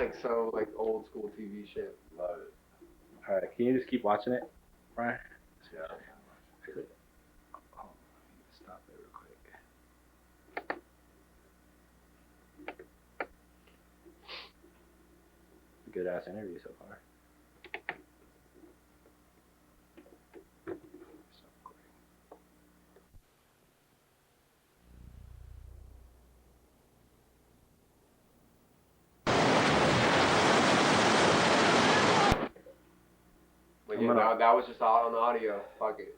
like so like old school TV shit. Love it. All right, can you just keep watching it, Brian? Yeah. Oh, stop it real quick. Good ass interview so far. But yeah, that was just all on audio. Fuck it.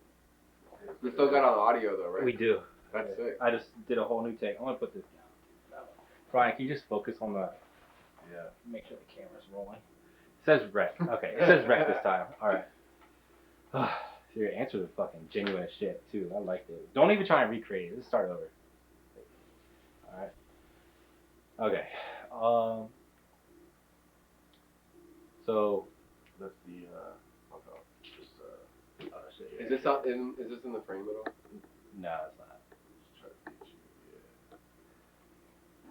We still got on audio though, right? We do. That's sick. I just did a whole new take. I'm gonna put this down. Brian, can you just focus on the? Yeah. Make sure the camera's rolling. It says rec. Okay, it says rec this time. All right. Your answers are fucking genuine as shit too. I liked it. Don't even try and recreate it. Just start over. All right. Okay. So That's the shit. Is this in the frame at all? No, it's not. just try to teach you. Yeah.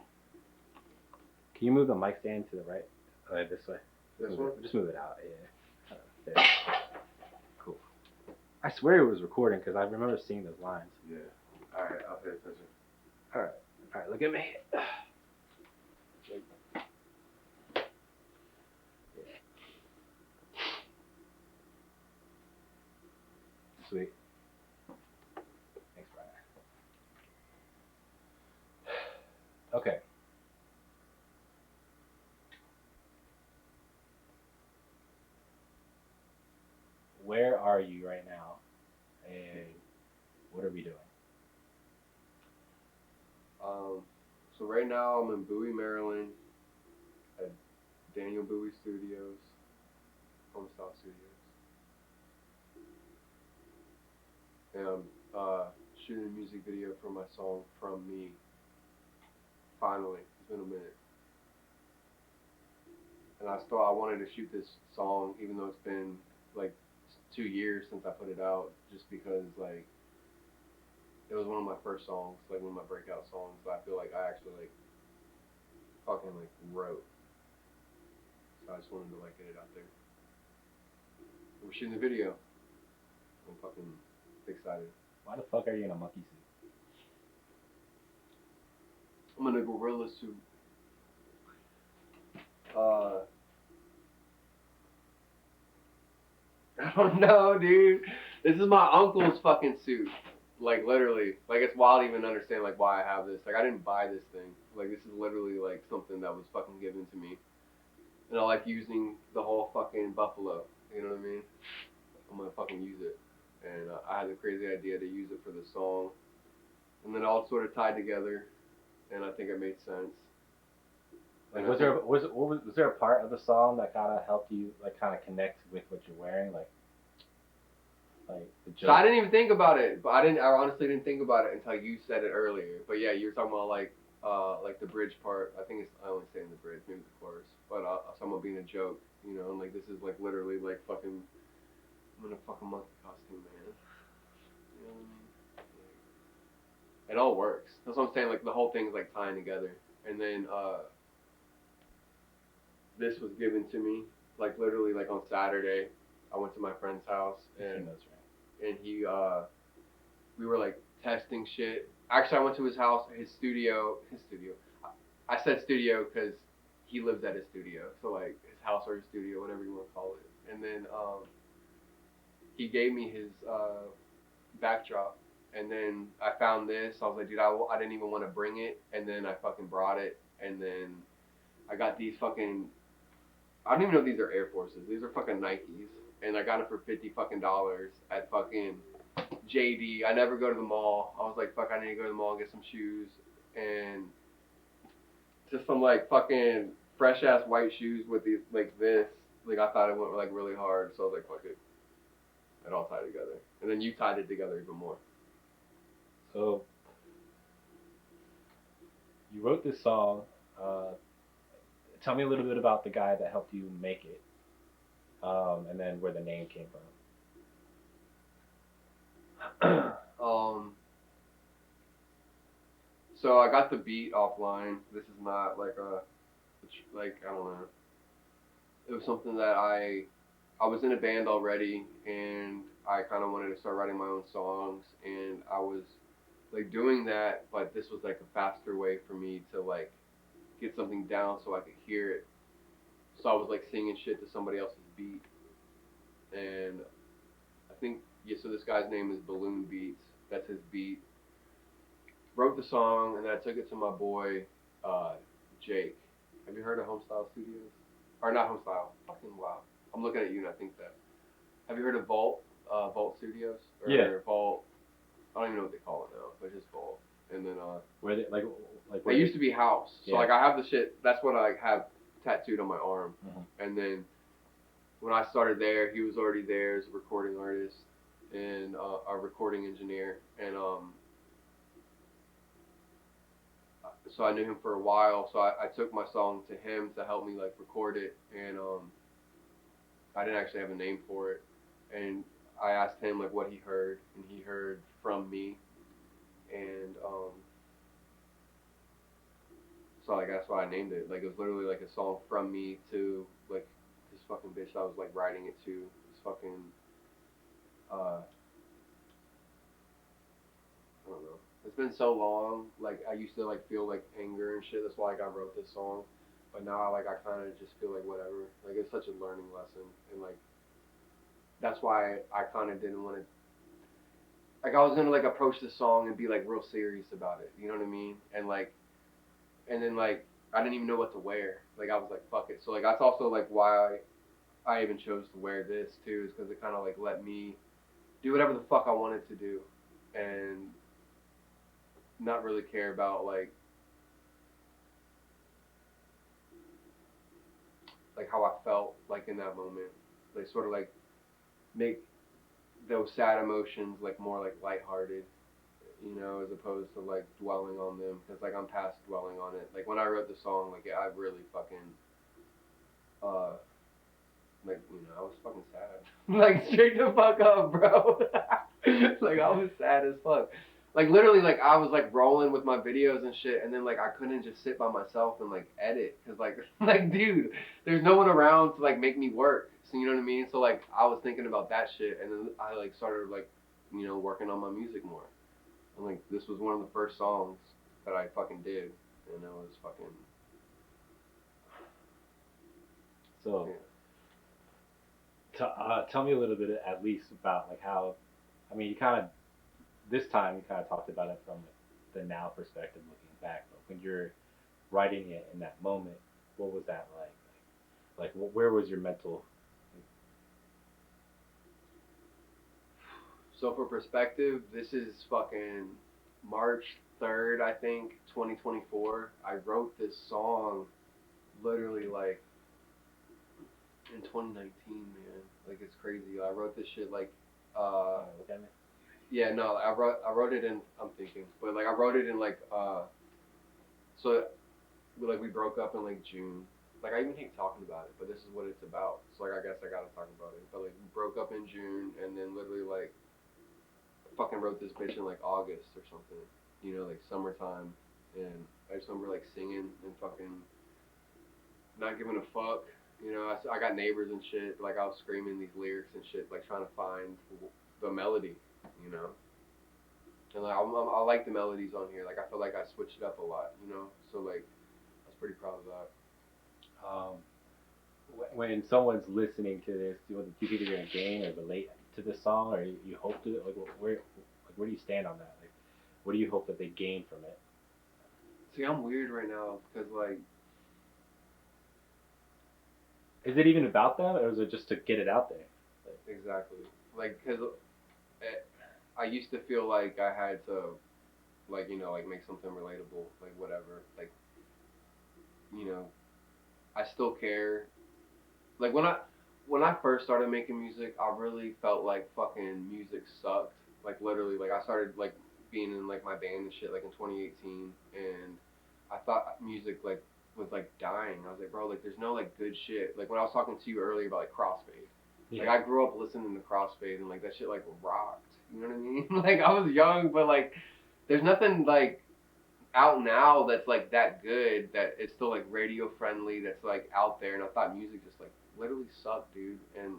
Can you move the mic stand to the right? This way. This one? Just move it out. Yeah. There. Cool. I swear it was recording because I remember seeing those lines. Yeah. All right, I'll pay attention. All right. Look at me. Sweet. Thanks, Brian. Okay. Where are you right now, and what are we doing? So right now I'm in Bowie, Maryland, at Daniel Bowie Studios, Home Style Studios, and I'm shooting a music video for my song "From Me." Finally, it's been a minute, and I wanted to shoot this song even though it's been like 2 years since I put it out, just because like it was one of my first songs, like one of my breakout songs that I feel like I actually like fucking like wrote. So I just wanted to like get it out there. We're shooting the video. I'm fucking excited. Why the fuck are you in a monkey suit? I'm in a gorilla suit. I don't know, dude. This is my uncle's fucking suit. Like literally, like it's wild to even understand like why I have this. Like I didn't buy this thing. Like this is literally like something that was fucking given to me. And I like using the whole fucking buffalo. You know what I mean? I'm gonna fucking use it. And I had the crazy idea to use it for the song. And then it all sort of tied together. And I think it made sense. Like, was there a part of the song that kind of helped you like kind of connect with what you're wearing, like the joke? So I didn't even think about it, but I honestly didn't think about it until you said it earlier. But yeah, you were talking about like the bridge part. I think I only say in the bridge, maybe the chorus. But someone being a joke, you know, and like this is like literally like fucking, I'm in a fucking monkey costume, man. You know what I mean? Like, it all works. That's what I'm saying. Like the whole thing is like tying together, and then this was given to me like literally like on Saturday. I went to my friend's house and he we were like testing shit. Actually, I went to his house, his studio. I said studio because he lives at his studio, so like his house or his studio, whatever you want to call it. And then he gave me his backdrop, and then I found this. I was like, dude, I didn't even want to bring it, and then I fucking brought it, and then I got these fucking. I don't even know if these are Air Forces. These are fucking Nikes, and I got them for $50 fucking at fucking JD. I never go to the mall. I was like, fuck, I need to go to the mall and get some shoes, and just some like fucking fresh ass white shoes with these like this. Like I thought it went like really hard, so I was like, fuck it. It all tied together, and then you tied it together even more. So you wrote this song. Tell me a little bit about the guy that helped you make it, and then where the name came from. So I got the beat offline. This is not like I don't know. it was something that I was in a band already, and I kind of wanted to start writing my own songs, and I was like doing that, but this was like a faster way for me to like get something down so I could hear it. So I was like singing shit to somebody else's beat, and I think yeah. So this guy's name is Balloon Beats. That's his beat. Wrote the song, and then I took it to my boy Jake. Have you heard of Homestyle Studios? Or not Homestyle? Fucking wow. I'm looking at you and I think that. Have you heard of Vault Studios? Or Yeah. Vault. I don't even know what they call it now, but just Vault. And then Where they like it used to be House. So Yeah. like I have the shit. That's what I have tattooed on my arm. Mm-hmm. And then when I started there, he was already there as a recording artist and a recording engineer. And so I knew him for a while. So I took my song to him to help me like record it. And I didn't actually have a name for it. And I asked him like what he heard, and he heard From Me. And so like that's why I named it. Like it was literally like a song from me to like this fucking bitch I was like writing it to. This fucking I don't know. It's been so long. Like I used to like feel like anger and shit. That's why like I wrote this song. But now like I kind of just feel like whatever. Like it's such a learning lesson, and like that's why I kind of didn't want to. Like I was gonna like approach the song and be like real serious about it. You know what I mean? And then like I didn't even know what to wear. Like I was like fuck it. So like that's also like why I even chose to wear this too, is because it kind of like let me do whatever the fuck I wanted to do, and not really care about like how I felt like in that moment. Like sort of like make those sad emotions like more like lighthearted, you know, as opposed to like dwelling on them, because like I'm past dwelling on it. Like when I wrote the song, like I really fucking like, you know, I was fucking sad. Like straight the fuck up, bro. Like I was sad as fuck. Like literally, like I was like rolling with my videos and shit, and then like I couldn't just sit by myself and like edit, cause like like dude, there's no one around to like make me work. So you know what I mean? So like I was thinking about that shit, and then I like started like, you know, working on my music more. And like this was one of the first songs that I fucking did, and it was fucking. So, yeah. tell me a little bit at least about like how, I mean, you kind of, this time you kind of talked about it from the now perspective looking back, but when you're writing it in that moment, what was that like? Like where was your mental? So for perspective, this is fucking March 3rd, I think, 2024. I wrote this song literally like in 2019, man. Like it's crazy. I wrote this shit like Look at me. yeah, no, I wrote it in, I'm thinking, but like I wrote it in like so we broke up in like June. Like I even hate talking about it, but this is what it's about. So like I guess I gotta talk about it. But like we broke up in June, and then literally like I fucking wrote this bitch in like August or something. You know, like summertime, and I just remember like singing and fucking not giving a fuck. You know, I got neighbors and shit. Like I was screaming these lyrics and shit, like trying to find the melody. You know, and like I like the melodies on here. Like I feel like I switched it up a lot. You know, so like I was pretty proud of that. When someone's listening to this, do you think they're gonna gain or relate to this song, or you hope to? Like where do you stand on that? Like, what do you hope that they gain from it? See, I'm weird right now because like. Is it even about that, or is it just to get it out there? Like, exactly. Like, cause I used to feel like I had to, like, you know, like make something relatable, like whatever. Like, you know, I still care. Like when I first started making music, I really felt like fucking music sucked. Like literally, like I started like being in like my band and shit like in 2018, and I thought music like was like dying. I was like, bro, like there's no like good shit. Like when I was talking to you earlier about like Crossfade, like I grew up listening to Crossfade and like that shit like rocked. You know what I mean? Like I was young, but like there's nothing like out now that's like that good, that it's still like radio friendly, that's like out there. And I thought music just like literally sucked, dude. And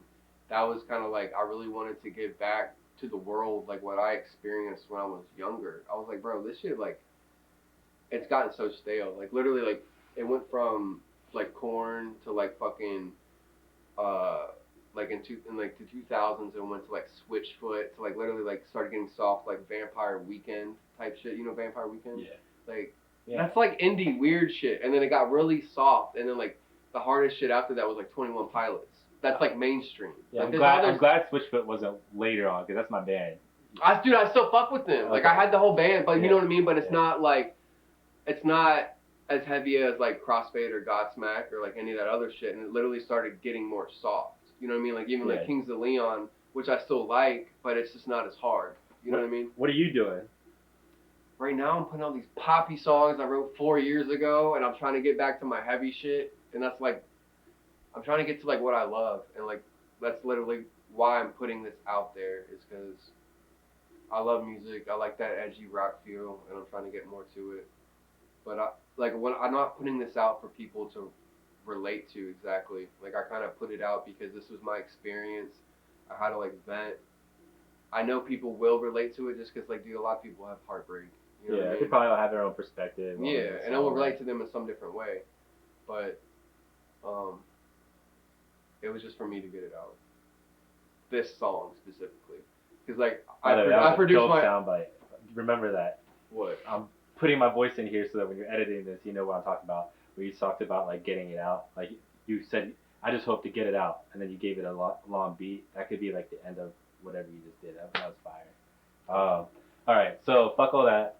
that was kind of like, I really wanted to give back to the world like what I experienced when I was younger. I was like, bro, this shit like, it's gotten so stale. Like literally like it went from like Korn to like fucking like in like the 2000s, it went to like Switchfoot to like literally like started getting soft like Vampire Weekend type shit. You know Vampire Weekend? Yeah. Like that's like indie weird shit. And then it got really soft, and then like the hardest shit after that was like 21 Pilots. That's like mainstream. Yeah, like, I'm glad Switchfoot wasn't later on, because that's my band. I still fuck with them. Okay. Like I had the whole band, but you know what I mean. But it's Yeah. not like, it's not as heavy as like Crossfade or Godsmack or like any of that other shit. And it literally started getting more soft. You know what I mean? Like even like Kings of Leon, which I still like, but it's just not as hard. You know what I mean? What are you doing? Right now I'm putting all these poppy songs I wrote 4 years ago, and I'm trying to get back to my heavy shit. And that's like, I'm trying to get to like what I love, and like that's literally why I'm putting this out there, is because I love music. I like that edgy rock feel, and I'm trying to get more to it. But when I'm not putting this out for people to relate to exactly. Like I kind of put it out because this was my experience. I had to like vent. I know people will relate to it just because like, dude, a lot of people have heartbreak. You know what I mean? They probably have their own perspective. Yeah, and it will relate to them in some different way. But it was just for me to get it out. This song specifically, because like I produced my soundbite. Remember that. What? I'm putting my voice in here so that when you're editing this, you know what I'm talking about. Where you talked about like getting it out. Like you said, I just hope to get it out, and then you gave it a long beat. That could be like the end of whatever you just did. That was fire. All right, so fuck all that.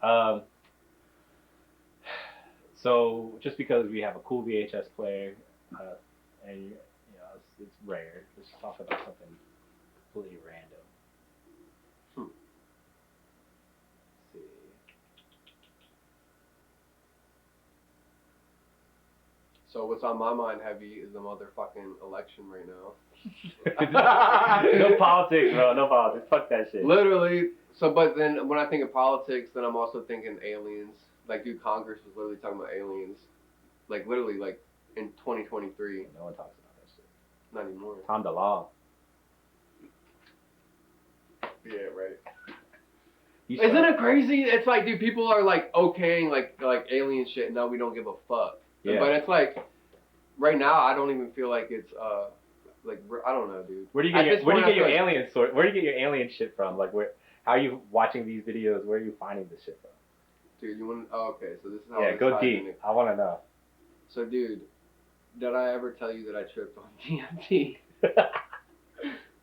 So just because we have a cool VHS player, and you know it's rare, let's talk about something completely random. Let's see. So what's on my mind heavy is the motherfucking election right now. No politics, bro. No politics. Fuck that shit. Literally. So, but then when I think of politics, then I'm also thinking aliens. Like, dude, Congress was literally talking about aliens. Like, literally, like, in 2023. No one talks about that shit. Not anymore. Tom DeLonge. Yeah, right. Isn't it crazy? It's like, dude, people are like okaying like alien shit, and now we don't give a fuck. Yeah. But it's like, right now, I don't even feel like it's like, I don't know, dude. Where do you get your alien sort? Where do you get your alien shit from? Like, how are you watching these videos? Where are you finding this shit from? Dude, you want? Oh, okay. So this is how. Yeah, go deep. I want to know. So, dude, did I ever tell you that I tripped on DMT?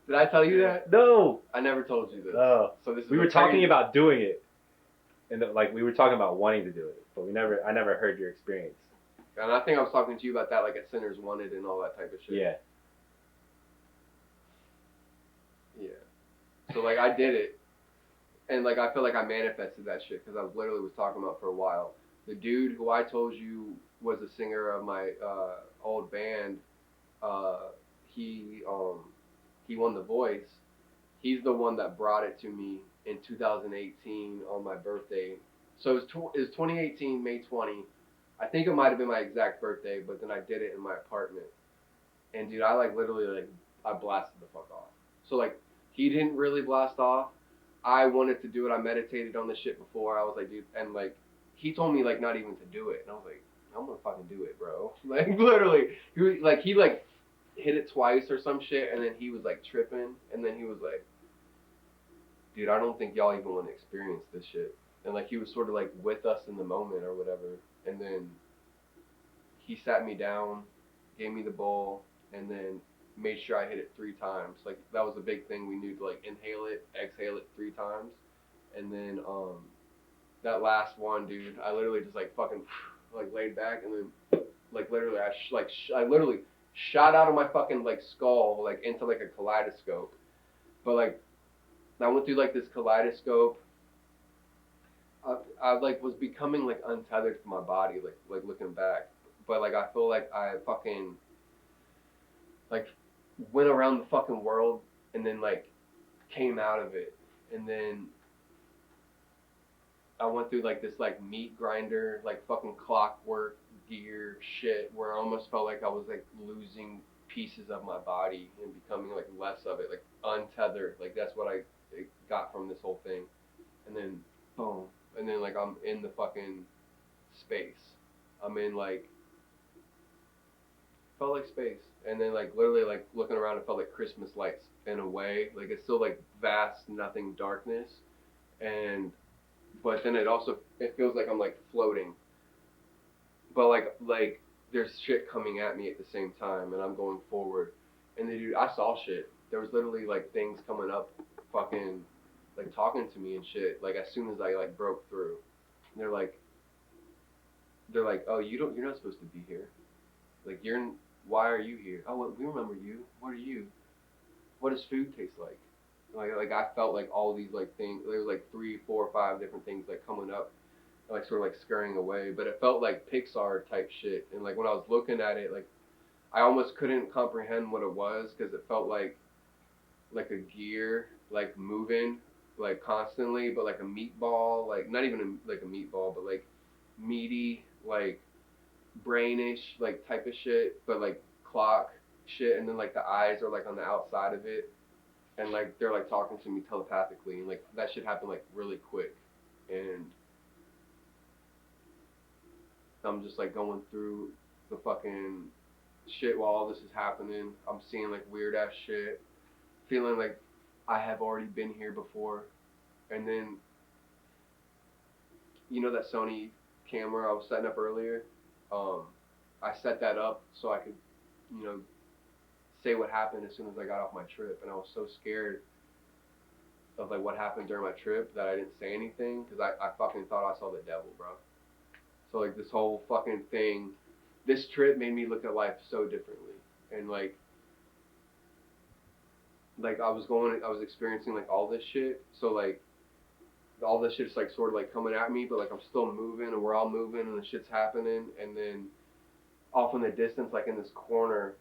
Did I tell you that? No. I never told you this. Oh. So this is. We were talking about doing it, and like we were talking about wanting to do it, but I never heard your experience. And I think I was talking to you about that, like at Sinners Wanted and all that type of shit. Yeah. Yeah. So like I did it, and like I feel like I manifested that shit because I literally was talking about for a while. The dude who I told you was a singer of my old band, he won The Voice. He's the one that brought it to me in 2018 on my birthday. So it was 2018 May 20. I think it might have been my exact birthday, but then I did it in my apartment. And dude, I like literally like I blasted the fuck off. So like he didn't really blast off. I wanted to do it. I meditated on this shit before. I was like, dude, and like he told me like not even to do it, and I was like, I'm gonna fucking do it, bro. Like literally, he hit it twice or some shit, and then he was like tripping, and then he was like, dude, I don't think y'all even want to experience this shit. And like he was sort of like with us in the moment or whatever. And then he sat me down, gave me the bowl, and then made sure I hit it 3 times. Like that was a big thing. We knew to like inhale it, exhale it 3 times. And then that last one, dude, I literally just like fucking like laid back, and then like literally I literally shot out of my fucking like skull like into like a kaleidoscope. But like I went through like this kaleidoscope. I like was becoming like untethered from my body, like looking back. But like I feel like I fucking like went around the fucking world and then like came out of it, and then I went through like this like meat grinder, like fucking clockwork gear shit, where I almost felt like I was like losing pieces of my body and becoming like less of it, like untethered. Like that's what I got from this whole thing. And then boom, and then like I'm in the fucking space. I'm in like felt like space, and then like literally like looking around, it felt like Christmas lights in a way. Like it's still like vast, nothing darkness, and but then it feels like I'm like floating, but like there's shit coming at me at the same time, and I'm going forward, and then dude, I saw shit. There was literally like things coming up, fucking like talking to me and shit. Like as soon as I like broke through, and they're like, oh, you're not supposed to be here. Like why are you here? Oh, well, we remember you. What are you? What does food taste like? Like I felt like all these like things. There was like 3, 4, 5 different things like coming up, like sort of like scurrying away. But it felt like Pixar type shit. And like when I was looking at it, like I almost couldn't comprehend what it was because it felt like a gear like moving like constantly, but like a meatball, like not even like a meatball, but like meaty, like brainish like type of shit, but like clock shit, and then like the eyes are like on the outside of it, and like they're like talking to me telepathically, and like that shit happened like really quick, and I'm just like going through the fucking shit while all this is happening. I'm seeing like weird ass shit, feeling like I have already been here before, and then you know that Sony camera I was setting up earlier. I set that up so I could, you know, say what happened as soon as I got off my trip, and I was so scared of like what happened during my trip that I didn't say anything because I fucking thought I saw the devil, bro. So like this whole fucking thing, this trip made me look at life so differently, and like I was experiencing like all this shit, so like all this shit's like sort of like coming at me, but like I'm still moving and we're all moving and the shit's happening, and then off in the distance, like in this corner,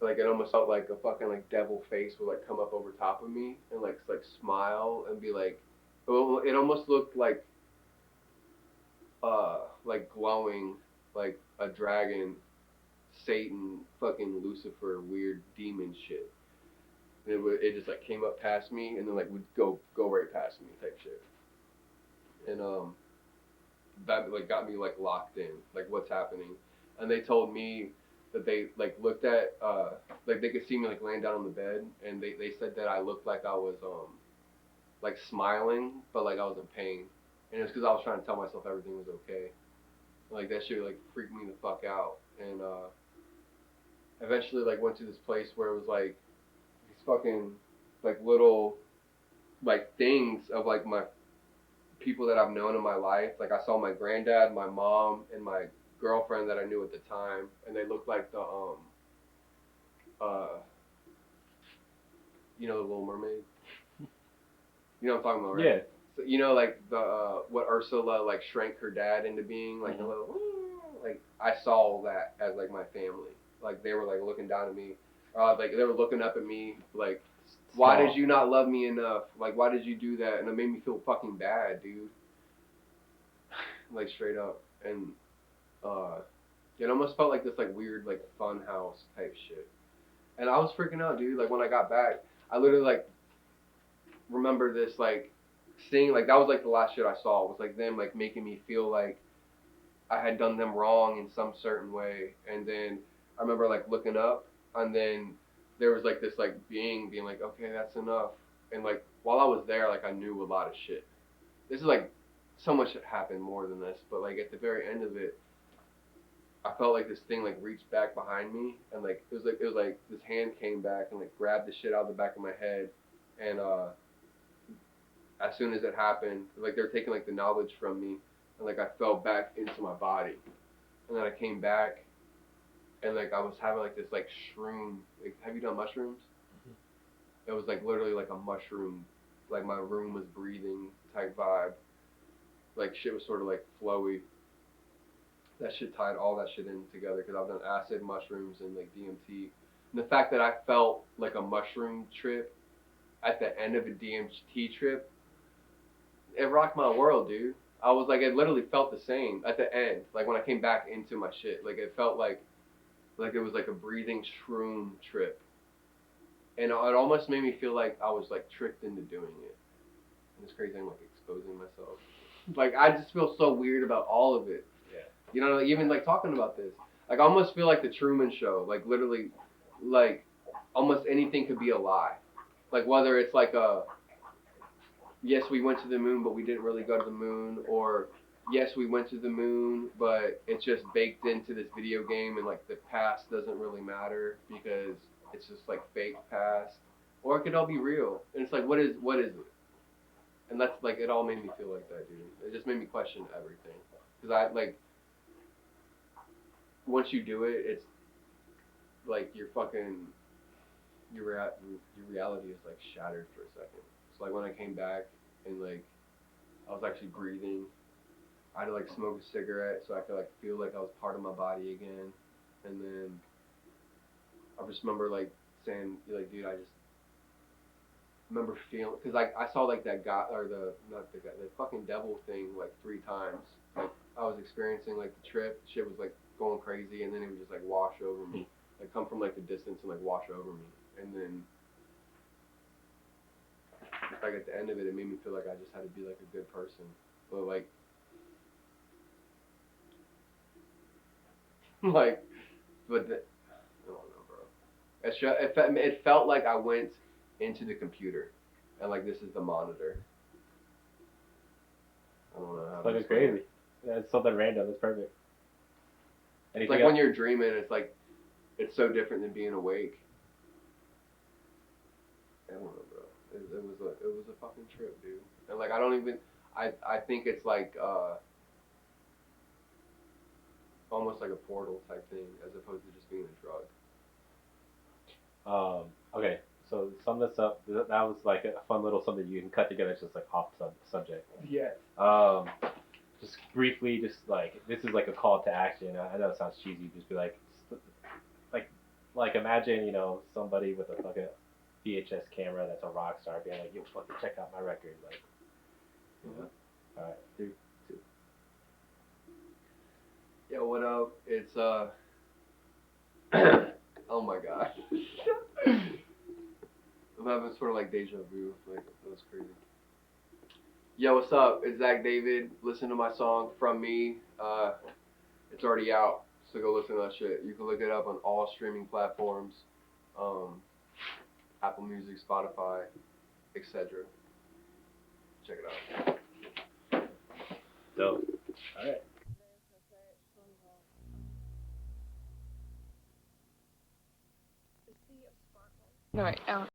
like it almost felt like a fucking like devil face would like come up over top of me and like smile and be like, well, it almost looked like glowing, like a dragon, Satan, fucking Lucifer, weird demon shit. And it just like came up past me and then like would go right past me type shit. And that like got me like locked in, like what's happening. And they told me that they like looked at like they could see me like laying down on the bed, and they said that I looked like I was like smiling, but like I was in pain, and it's because I was trying to tell myself everything was okay. Like that shit like freaked me the fuck out, and eventually like went to this place where it was like these fucking like little like things of like my people that I've known in my life. Like I saw my granddad, my mom, and my girlfriend that I knew at the time, and they looked like the you know, the Little Mermaid. You know what I'm talking about, right? Yeah. So, you know, like the what Ursula like shrank her dad into being, like the little, like I saw that as like my family. Like they were like looking down at me, like they were looking up at me, like, why did you not love me enough? Like why did you do that? And it made me feel fucking bad, dude. Like straight up, and it almost felt like this like weird like fun house type shit. And I was freaking out, dude. Like when I got back, I literally like remember this like seeing like that was like the last shit I saw. It was like them like making me feel like I had done them wrong in some certain way. And then I remember like looking up, and then there was like this like being like, okay, that's enough. And like while I was there, like I knew a lot of shit. This is like so much had happened more than this, but like at the very end of it, I felt like this thing like reached back behind me, and like it was like this hand came back and like grabbed the shit out of the back of my head, and as soon as it happened, like they were taking like the knowledge from me, and like I fell back into my body, and then I came back, and like I was having like this like shroom. Like, have you done mushrooms? Mm-hmm. It was like literally like a mushroom, like my room was breathing type vibe. Like shit was sort of like flowy. That shit tied all that shit in together because I've done acid, mushrooms, and like DMT. And the fact that I felt like a mushroom trip at the end of a DMT trip, it rocked my world, dude. I was like, it literally felt the same at the end. Like when I came back into my shit, like it felt like it was like a breathing shroom trip. And it almost made me feel like I was like tricked into doing it. And it's crazy, I'm like exposing myself. Like I just feel so weird about all of it. Yeah. You know, even like talking about this. Like I almost feel like the Truman Show. Like literally, like almost anything could be a lie. Like whether it's like a, yes, we went to the moon, but we didn't really go to the moon, or yes, we went to the moon, but it's just baked into this video game, and like the past doesn't really matter because it's just like fake past, or it could all be real, and it's like, what is it? And that's like, it all made me feel like that, dude. It just made me question everything, because I like, once you do it, it's like your reality is like shattered for a second. So like when I came back and like I was actually breathing, I had to like smoke a cigarette so I could like feel like I was part of my body again. And then I just remember like saying, like, dude, I just remember feeling, because like I saw like that guy, or the fucking devil thing like 3 times. Like I was experiencing like the trip, shit was like going crazy, and then it would just like wash over me, like come from like the distance and like wash over me, and then like at the end of it, it made me feel like I just had to be like a good person, but like like, but I don't know, bro. It felt like I went into the computer, and like this is the monitor. I don't know how. It's fucking crazy. Yeah, it's something random. It's perfect. It's like when you're dreaming, it's like it's so different than being awake. I don't know, bro. It was a fucking trip, dude. And like I think it's like almost like a portal type thing, as opposed to just being a drug. Okay, so sum this up. That was like a fun little something you can cut together. It's just like off subject. Yeah. Just briefly, just like this is like a call to action. I know it sounds cheesy. Just be like imagine, you know, somebody with a fucking VHS camera that's a rock star being like, yo, fucking check out my record, like, you know. All right, 3, 2. Yo, what up? It's oh my god. I'm having sort of like deja vu. Like that was crazy. Yo, what's up? It's ZVCK. Listen to my song From Me. It's already out, so go listen to that shit. You can look it up on all streaming platforms, Apple Music, Spotify, etc. Check it out. Dope. All right. No, wait,